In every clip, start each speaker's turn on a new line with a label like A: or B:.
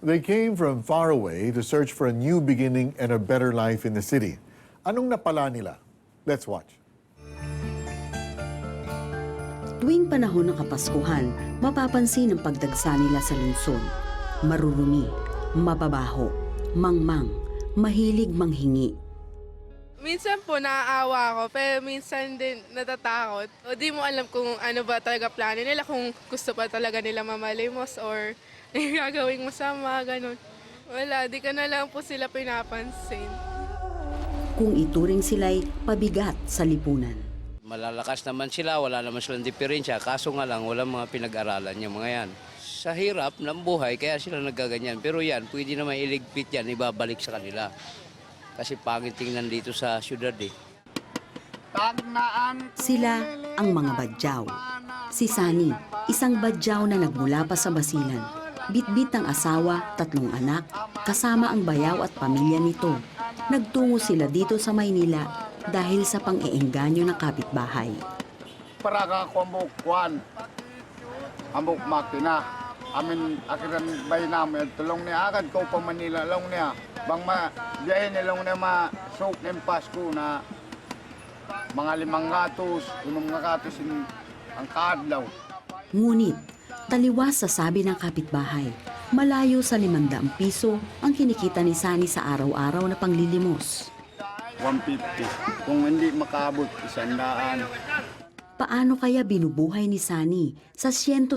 A: They came from far away to search for a new beginning and a better life in the city. Anong napala nila? Let's watch.
B: Tuwing panahon ng Kapaskuhan, mapapansin ang pagdagsa nila sa lungsod. Marurumi, mababaho, mangmang, mahilig manghingi.
C: Minsan po naaawa ako, pero minsan din natatakot. O di mo alam kung ano ba talaga plano nila, kung gusto pa talaga nila mamalimos or gagawing masama, ganun. Wala, di ka na lang po sila pinapansin.
B: Kung ituring sila'y pabigat sa lipunan.
D: Malalakas naman sila, wala naman silang diferensya. Kaso nga lang, walang mga pinag-aralan yung mga yan. Sa hirap ng buhay, kaya sila nagkaganyan. Pero yan, pwede naman iligpit yan, ibabalik sa kanila. Kasi pangit tingnan dito sa syudad eh.
B: Sila ang mga badyaw. Si Sani, isang badyaw na nagmula pa sa Basilan. Bitbit ang asawa, 3 anak, kasama ang bayaw at pamilya nito. Nagtungo sila dito sa Maynila dahil sa pang-iengganyo ng kapitbahay.
E: Para ka kumbuk kwan, ambuk makina. Amin akiran bay namin tulong niya agad ko pa Manila long niya. Bang ma biyahe nilong niya ma-soak ng Pasko na mga 500, mga gatos ang kadlaw.
B: Ngunit, taliwas sa sabi ng kapitbahay, malayo sa 500 piso ang kinikita ni Sani sa araw-araw na panglilimos.
E: 150. Kung hindi makaabot, 100.
B: Paano kaya binubuhay ni Sani sa 150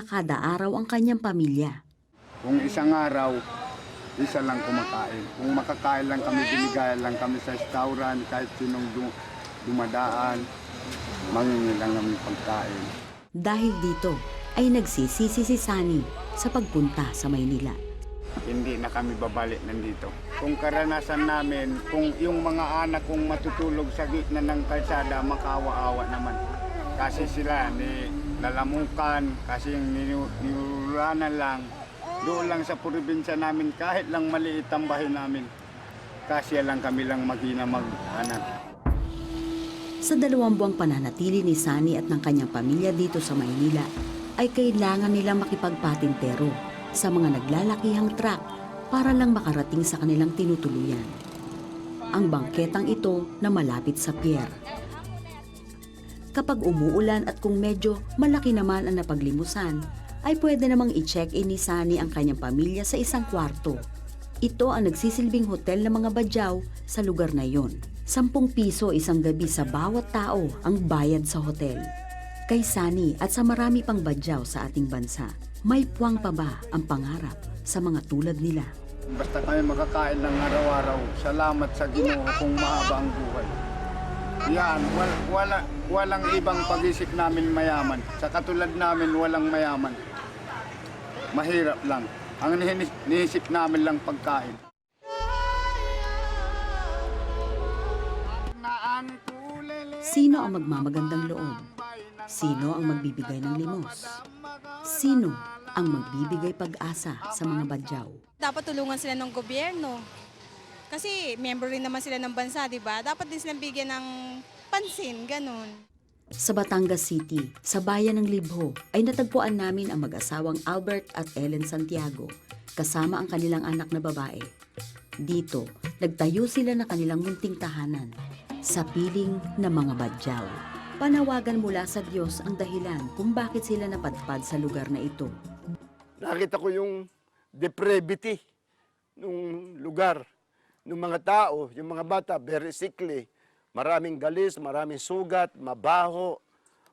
B: kada araw ang kanyang pamilya?
E: Kung isang araw, isa lang kumakain. Kung makakain lang kami, binigayan lang kami sa restaurant, kahit sinong dumadaan, mangingi lang kami pagkain.
B: Dahil dito ay nagsisisi si Sani sa pagpunta sa Maynila.
E: Hindi na kami babalik nandito. Kung karanasan namin, kung yung mga anak kong matutulog sa gitna ng kalsada, makaawa-awa naman. Kasi sila nalamukan, kasi yung nilulanan lang, doon lang sa probinsya namin, kahit lang maliit ang bahay namin, kasi lang kami lang magina mag-anak.
B: Sa 2 buwang pananatili ni Sani at ng kanyang pamilya dito sa Maynila, ay kailangan nilang makipagpatintero sa mga naglalakihang truck para lang makarating sa kanilang tinutuluyan. Ang bangketang ito na malapit sa pier. Kapag umuulan at kung medyo malaki naman ang napaglimusan, ay pwede namang i-check-in ni Sani ang kanyang pamilya sa isang kwarto. Ito ang nagsisilbing hotel ng mga badyaw sa lugar na iyon. 10 piso isang gabi sa bawat tao ang bayad sa hotel. Kay Sani at sa marami pang badyaw sa ating bansa, may puwang pa ba ang pangarap sa mga tulad nila?
E: Basta kami makakain ng araw-araw, salamat sa Ginoo kung mahaba ang buhay. Yan, walang ibang pag-isip namin mayaman. Sa katulad namin, walang mayaman. Mahirap lang. Ang niisip namin lang pagkain.
B: Sino ang magmamagandang loob? Sino ang magbibigay ng limos? Sino ang magbibigay pag-asa sa mga badyaw?
F: Dapat tulungan sila ng gobyerno. Kasi member rin naman sila ng bansa, di ba? Dapat din silang bigyan ng pansin, ganun.
B: Sa Batangas City, sa bayan ng Libho, ay natagpuan namin ang mag-asawang Albert at Ellen Santiago, kasama ang kanilang anak na babae. Dito, nagtayo sila ng kanilang munting tahanan, sa piling ng mga badyaw. Panawagan mula sa Diyos ang dahilan kung bakit sila napadpad sa lugar na ito.
G: Nakita ko yung depravity ng lugar, ng mga tao, yung mga bata, very sickly. Maraming galis, maraming sugat, mabaho,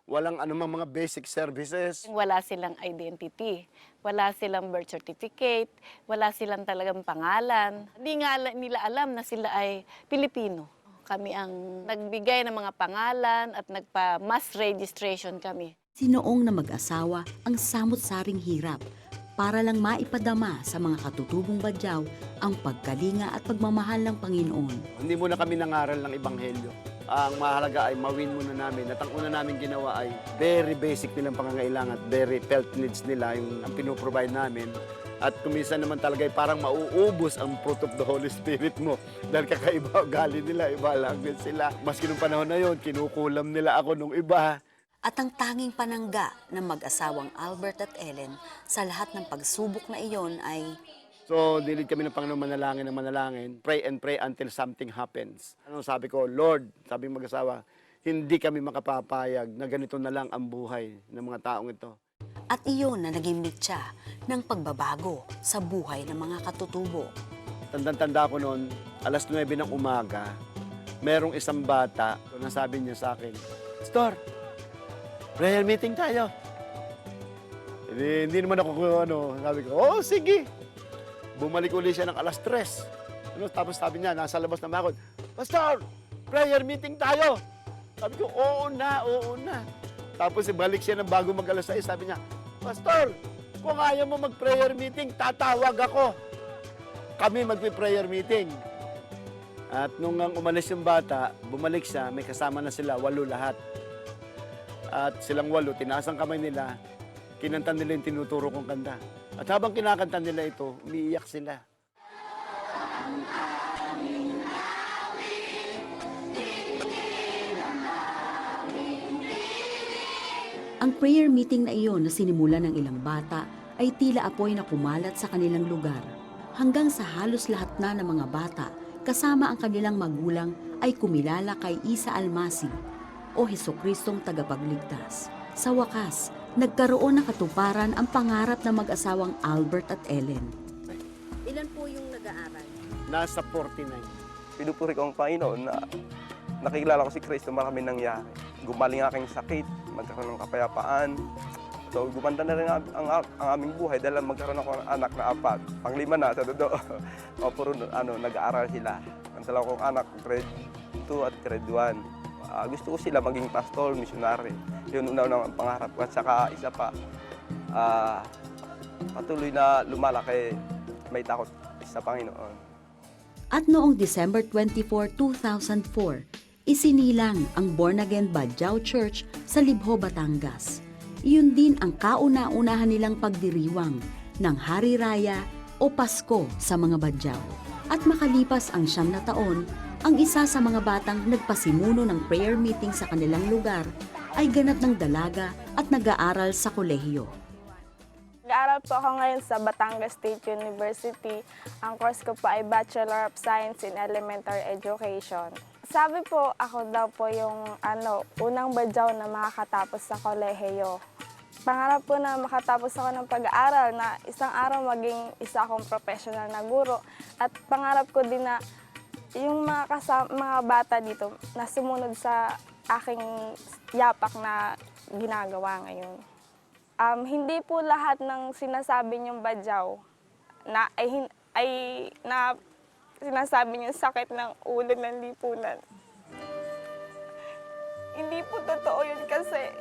G: walang anumang mga basic services.
H: Wala silang identity, wala silang birth certificate, wala silang talagang pangalan. Hindi nga nila alam na sila ay Pilipino. Kami ang nagbigay ng mga pangalan at nagpa-mass registration kami.
B: Sinoong na mag-asawa ang samot-saring hirap para lang maipadama sa mga katutubong badyaw ang pagkalinga at pagmamahal ng Panginoon.
G: Hindi muna kami nangaral ng ebanghelyo. Ang mahalaga ay mawin muna namin. At ang una namin ginawa ay very basic nilang pangangailangan at very felt needs nila yung ang pinoprovide namin. At kuminsan naman talaga ay parang mauubos ang fruit of the Holy Spirit mo. Dahil kakaiba, gali nila, iba lang din sila. Maski nung panahon na yon, kinukulam nila ako nung iba.
B: At ang tanging panangga ng mag-asawang Albert at Ellen sa lahat ng pagsubok na iyon ay
G: So, dilid kami ng Panginoon manalangin ng manalangin. Pray and pray until something happens. Ano sabi ko, Lord, sabi ng mag-asawa, hindi kami makapapayag na ganito na lang ang buhay ng mga taong ito.
B: at iyon na naging mitya ng pagbabago sa buhay ng mga katutubo.
G: Tandang-tanda ko noon, alas 9 ng umaga, merong isang bata na sabi niya sa akin, Pastor, prayer meeting tayo. Hindi naman ako sabi ko, oh sige. Bumalik uli siya ng alas 3. Tapos sabi niya, nasa labas na bakod, Pastor, prayer meeting tayo. Sabi ko, oo na. Tapos balik siya ng bago mag alas 6, sabi niya, Pastor, kung ayaw mo mag-prayer meeting, tatawag ako. Kami magpi-prayer meeting. At nung umalis yung bata, bumalik siya, may kasama na sila, 8 lahat. At silang 8, tinaas ang kamay nila, kinanta nila yung tinuturo kong kanta. At habang kinakanta nila ito, umiiyak sila.
B: Ang prayer meeting na iyon na sinimulan ng ilang bata ay tila apoy na kumalat sa kanilang lugar. Hanggang sa halos lahat na ng mga bata kasama ang kanilang magulang ay kumilala kay Isa Almasi o Hesukristong tagapagligtas. Sa wakas, nagkaroon ng katuparan ang pangarap ng mag-asawang Albert at Ellen. Ilan po yung nag-aaral?
G: Nasa 49.
I: Pinupuri ko ang Panginoon na nakikilala ko si Kristo, marami nangyari. Gumaling ang aking sakit, magkaroon ng kapayapaan. So, gumanda na rin ang aming buhay dahil magkaroon ako ng anak na 4. Pang-5 na sa dodo. O puro nag-aaral sila. Ang dalawa kong anak, grade 2 at grade 1. Gusto ko sila maging pastor, missionary. Yun una-una ang pangarap ko. At saka isa pa, patuloy na lumalaki, may takot sa Panginoon.
B: At noong December 24, 2004, isinilang ang Born Again Badjao Church sa Libho, Batangas. Iyon din ang kauna-unahan nilang pagdiriwang ng Hari Raya o Pasko sa mga Badjao. At makalipas ang 9 na taon, ang isa sa mga batang nagpasimuno ng prayer meeting sa kanilang lugar ay ganap ng dalaga at nag-aaral sa kolehiyo.
J: Nag-aaral po ako ngayon sa Batangas State University. Ang course ko po ay Bachelor of Science in Elementary Education. Sabi po, ako daw po yung unang Badjao na makakatapos sa kolehiyo. Pangarap po na makatapos ako ng pag-aaral na isang araw maging isa akong professional na guro. At pangarap ko din na yung mga bata dito na sumunod sa aking yapak na ginagawa ngayon. Hindi po lahat ng sinasabi niyong Badjao na sinasabi niyong sakit ng ulo ng lipunan. Hindi po totoo yun kasi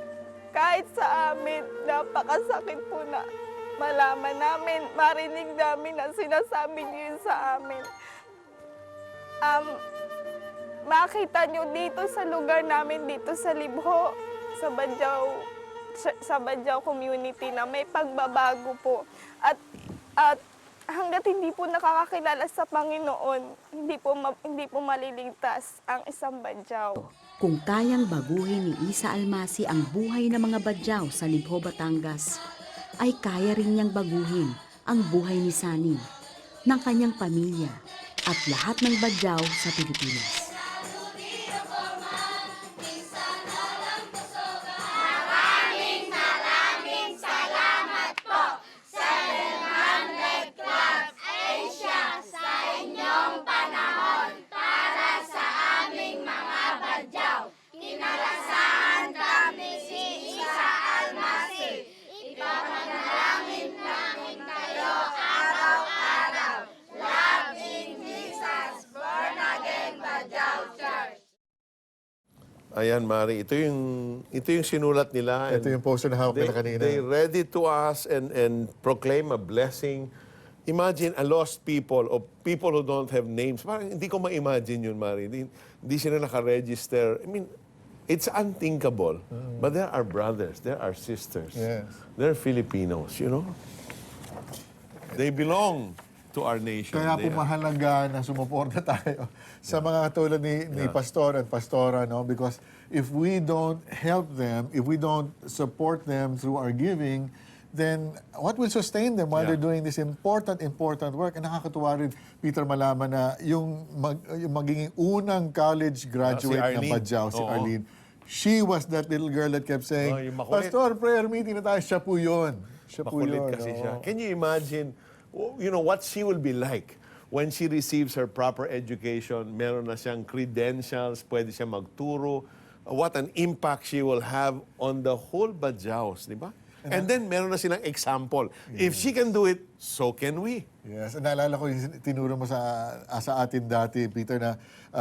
J: kahit sa amin, napakasakit po na malaman namin, marinig namin na sinasabi niyo yun sa amin. Makita niyo dito sa lugar namin, dito sa Libho, sa Badjao community na may pagbabago po. At hanggat hindi po nakakakilala sa Panginoon, hindi po maliligtas ang isang Badjao.
B: Kung kayang baguhin ni Isa Almasi ang buhay ng mga Badjao sa Libho, Batangas, ay kaya rin niyang baguhin ang buhay ni Sani, ng kanyang pamilya, at lahat ng Badjao sa Pilipinas.
K: Ayan, Mari, ito yung sinulat nila.
A: Ito yung poster na hawak nila kanina.
K: They read it to us and proclaim a blessing. Imagine a lost people or people who don't have names. Parang hindi ko ma-imagine yun, Mari. Hindi sila naka-register. I mean, it's unthinkable. But there are brothers, there are sisters.
A: Yes.
K: They're Filipinos, you know? They belong to our nation.
A: Kaya po mahalaga na sumuporta tayo sa mga katulad ni Pastor at Pastora, no? Because if we don't help them, if we don't support them through our giving, then what will sustain them while they're doing this important work? And nakakatuwa rin, Peter, malaman na yung magiging unang college graduate
K: Si
A: ng
K: Arlene.
A: Badjao, si
K: Oo.
A: Arlene. She was that little girl that kept saying,
K: Oh, yung makulit.
A: Pastor, prayer meeting na tayo. Siya po yun. Siya po
K: Makulit
A: yun.
K: kasi
A: oo.
K: siya. Can you imagine, what she will be like when she receives her proper education? Meron na siyang credentials, pwede siya magturo. What an impact she will have on the whole Badjaos, di ba? And then meron na silang example. If she can do it, so can we.
A: Yes, naalala ko yung tinuro mo sa atin dati, Peter, na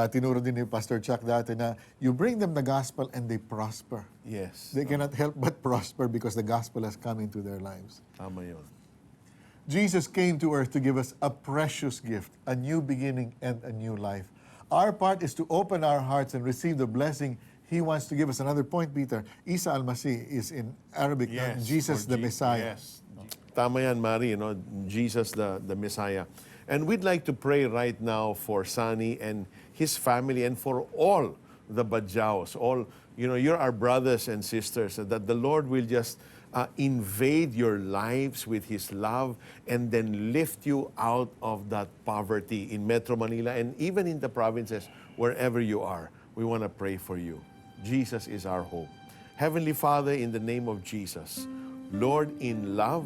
A: tinuro din ni Pastor Chuck dati na you bring them the gospel and they prosper.
K: Yes.
A: They cannot help but prosper because the gospel has come into their lives.
K: Tama yun.
A: Jesus came to earth to give us a precious gift, a new beginning and a new life. Our part is to open our hearts and receive the blessing He wants to give us. Another point, Peter. Isa al-Masih is in Arabic, Jesus
K: for
A: the Messiah.
K: Yes. Tama yan, Mari, Jesus the Messiah. And we'd like to pray right now for Sunny and his family and for all the Badjaos. All, you're our brothers and sisters, that the Lord will just invade your lives with His love and then lift you out of that poverty in Metro Manila and even in the provinces, wherever you are. We want to pray for you. Jesus is our hope. Heavenly Father, in the name of Jesus, Lord, in love,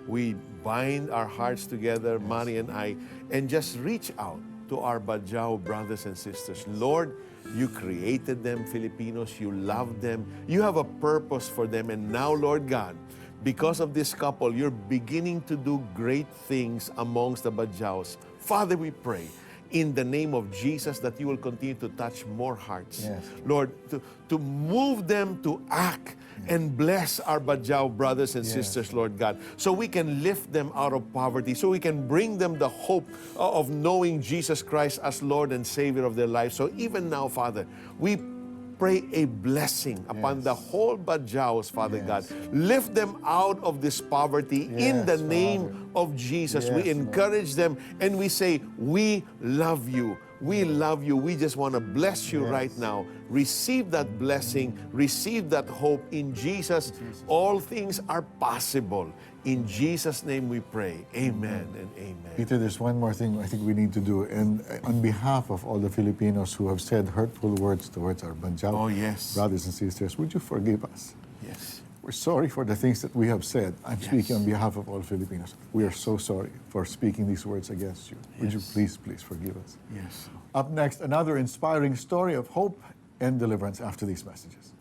K: we bind our hearts together, Mari and I, and just reach out to our Badjao brothers and sisters. Lord, you created them, Filipinos. You love them. You have a purpose for them. And now, Lord God, because of this couple, you're beginning to do great things amongst the Badjaos. Father, we pray in the name of Jesus that you will continue to touch more hearts.
A: Yes.
K: Lord, to move them to act and bless our Badjao brothers and sisters, Lord God, so we can lift them out of poverty, so we can bring them the hope of knowing Jesus Christ as Lord and Savior of their lives. So even now, Father, we pray a blessing upon the whole Badjaos, Father God. Lift them out of this poverty in the name of Jesus. We encourage them and we say, we love you. We love you. We just want to bless you right now. Receive that blessing. Receive that hope in Jesus. All things are possible. In Jesus' name we pray. Amen and amen.
A: Peter, there's one more thing I think we need to do. And on behalf of all the Filipinos who have said hurtful words towards our Badjao brothers and sisters, would you forgive us?
K: Yes.
A: We're sorry for the things that we have said. I'm speaking on behalf of all Filipinos. We are so sorry for speaking these words against you. Would you please forgive us?
K: Yes.
A: Up next, another inspiring story of hope and deliverance after these messages.